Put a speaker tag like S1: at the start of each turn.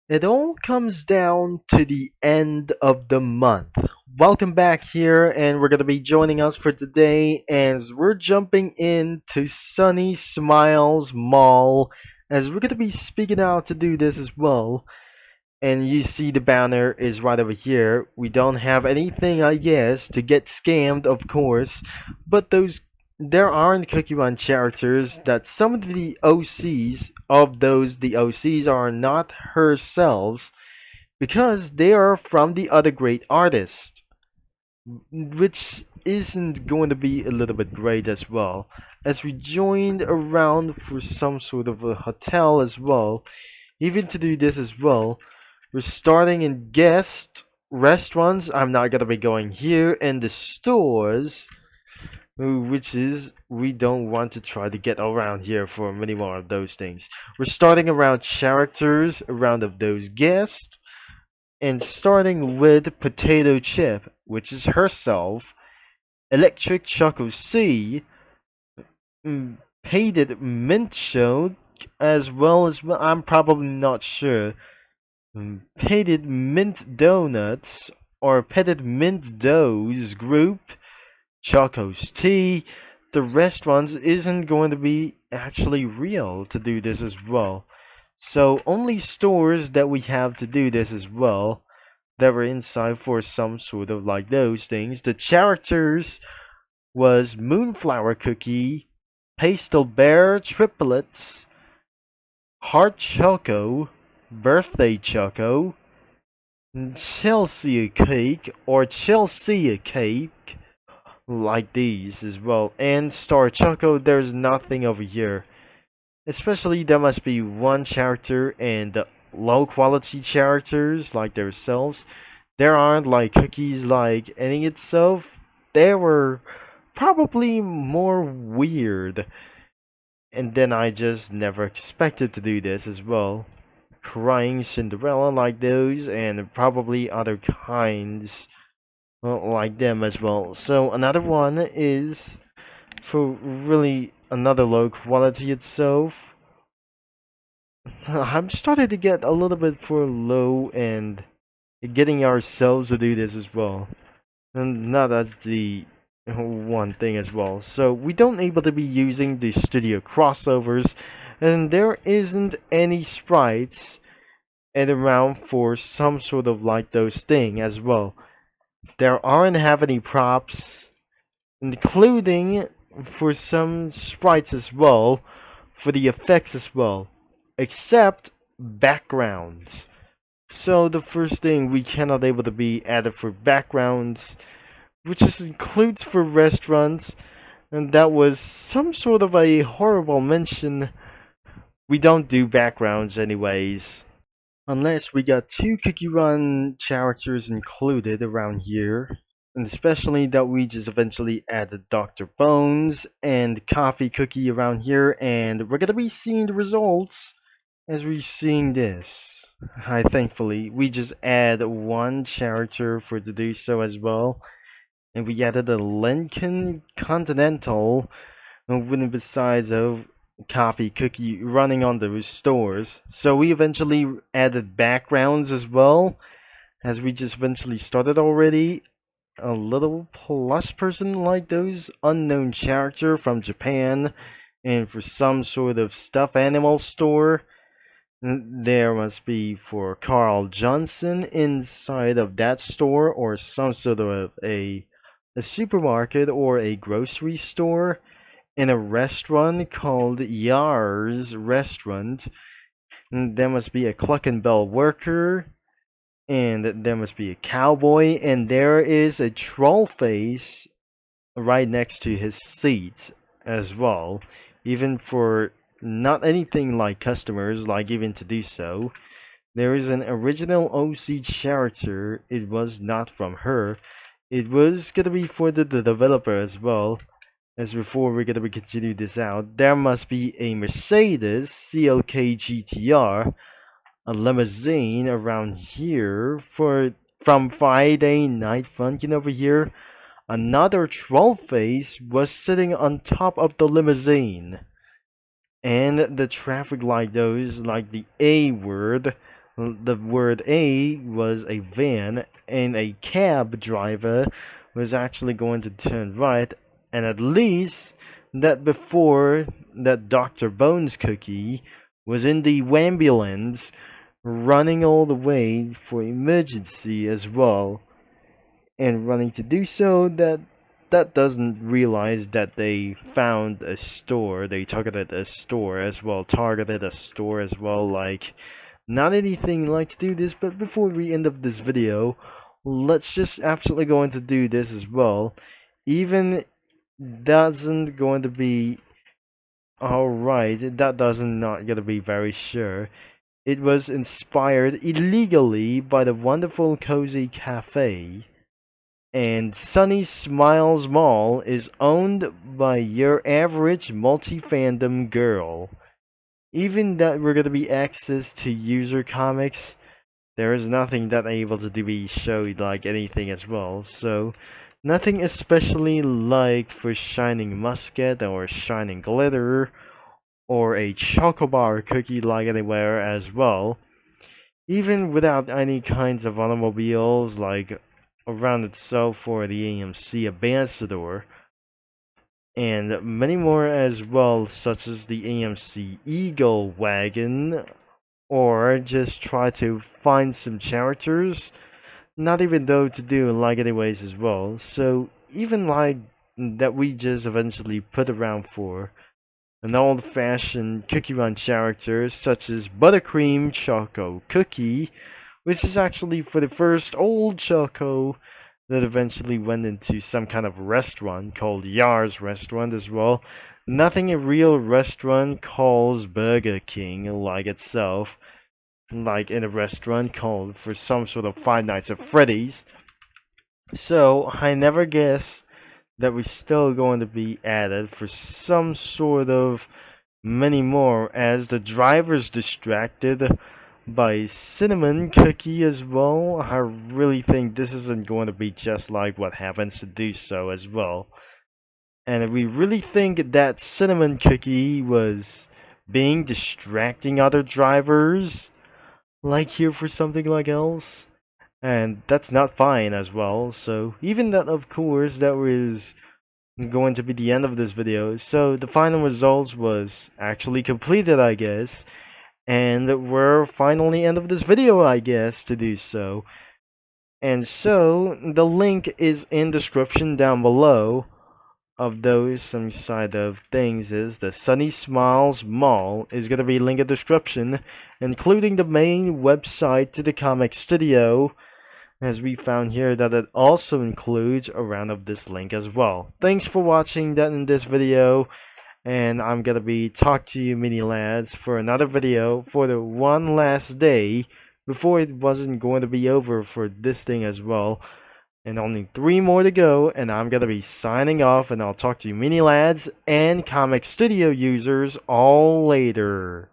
S1: It all comes down to the end of the month. Welcome back here, and we're going to be joining us for today as we're jumping into Sunny Smiles Mall as we're going to be speaking out to do this as well. And you see the banner is right over here. We don't have anything, I guess, to get scammed, of course, but those there aren't Cookie Run characters that some of the OCs of those the OCs are not herself because they are from the other great artist, which isn't going to be a little bit great as well. As we joined around for some sort of a hotel as well, even to do this as well, we're starting in guest restaurants. I'm not gonna be going here in the stores, which is we don't want to try to get around here for many more of those things. We're starting around characters, around of those guests, and starting with Potato Chip, which is herself, Electric Choco C, Painted Mint Show, as well as well, I'm probably not sure. Painted Mint Donuts or Petted Mint Doughs Group, Choco's Tea. The restaurants isn't going to be actually real to do this as well. So only stores that we have to do this as well that were inside for some sort of like those things. The characters was Moonflower Cookie, Pastel Bear Triplets, Heart Choco, Birthday Choco, Chelsea Cake or Chelsea Cake, like these as well, and Star Choco. There's nothing over here. Especially there must be one character and the low quality characters like themselves. There aren't like cookies like any itself. They were probably more weird. And then I just never expected to do this as well. Crying Cinderella like those, and probably other kinds like them as well. So another one is for really another low quality itself. I'm starting to get a little bit for low and getting ourselves to do this as well. And now that's the one thing as well. So we don't able to be using the studio crossovers, and there isn't any sprites and around for some sort of like those thing as well. There aren't have any props, including for some sprites as well, for the effects as well, except backgrounds. So the first thing we cannot able to be added for backgrounds, which is includes for restaurants, and that was some sort of a horrible mention. We don't do backgrounds anyways. Unless we got two Cookie Run characters included around here. And especially that we just eventually added Dr. Bones and Coffee Cookie around here, and we're gonna be seeing the results as we're seeing this. I thankfully we just add one character for to do so as well. And we added a Lincoln Continental with besides of Coffee Cookie running on those stores. So we eventually added backgrounds as well, as we just eventually started already. A little plush person like those unknown character from Japan, and for some sort of stuffed animal store. There must be for Carl Johnson inside of that store, or some sort of a supermarket or a grocery store, in a restaurant called Yar's Restaurant. And there must be a Cluck and Bell worker, and there must be a cowboy, and there is a troll face right next to his seat as well. Even for not anything like customers, like even to do so. There is an original OC character. It was not from her. It was gonna be for the developer as well. As before we're gonna continue this out, there must be a Mercedes CLK GTR, a limousine around here for from Friday Night Funkin' over here. Another troll face was sitting on top of the limousine. And the traffic light those like the A word The word A was a van, and a cab driver was actually going to turn right, and at least that before that Dr. Bones cookie was in the ambulance running all the way for emergency as well, and running to do so, that doesn't realize that they found a store, they targeted a store as well, like, not anything like to do this, but before we end up this video, let's just absolutely going to do this as well. Even doesn't going to be alright, that doesn't not gonna be very sure. It was inspired illegally by the wonderful Cozy Cafe, and Sunny Smiles Mall is owned by your average multi-fandom girl. Even that we're gonna be access to user comics, there is nothing that able to be showed like anything as well. So nothing especially like for Shining Musket or Shining Glitter or a Chocobar cookie like anywhere as well. Even without any kinds of automobiles like around itself for the AMC Ambassador, and many more as well, such as the AMC Eagle Wagon, or just try to find some characters, not even though to do like anyways as well. So even like that we just eventually put around for an old-fashioned cookie run character such as Buttercream Choco Cookie, which is actually for the first old Choco that eventually went into some kind of restaurant called Yar's Restaurant as well. Nothing a real restaurant calls Burger King like itself, like in a restaurant called for some sort of Five Nights at Freddy's. So I never guessed that we're still going to be added for some sort of many more, as the driver's distracted by Cinnamon Cookie as well. I really think this isn't going to be just like what happens to do so as well. And we really think that Cinnamon Cookie was being distracting other drivers, like here for something like else, and that's not fine as well. So even that, of course, that was going to be the end of this video. So the final results was actually completed, I guess, and we're finally end of this video, I guess, to do so. And so the link is in description down below of those some side of things. Is the Sunny Smiles Mall is going to be linked in the description, including the main website to the comic studio, as we found here that it also includes around of this link as well. Thanks for watching that in this video, and I'm gonna be talk to you mini lads for another video for the one last day before it wasn't going to be over for this thing as well, and only 3 more to go, and I'm gonna be signing off, and I'll talk to you mini lads and comic studio users all later.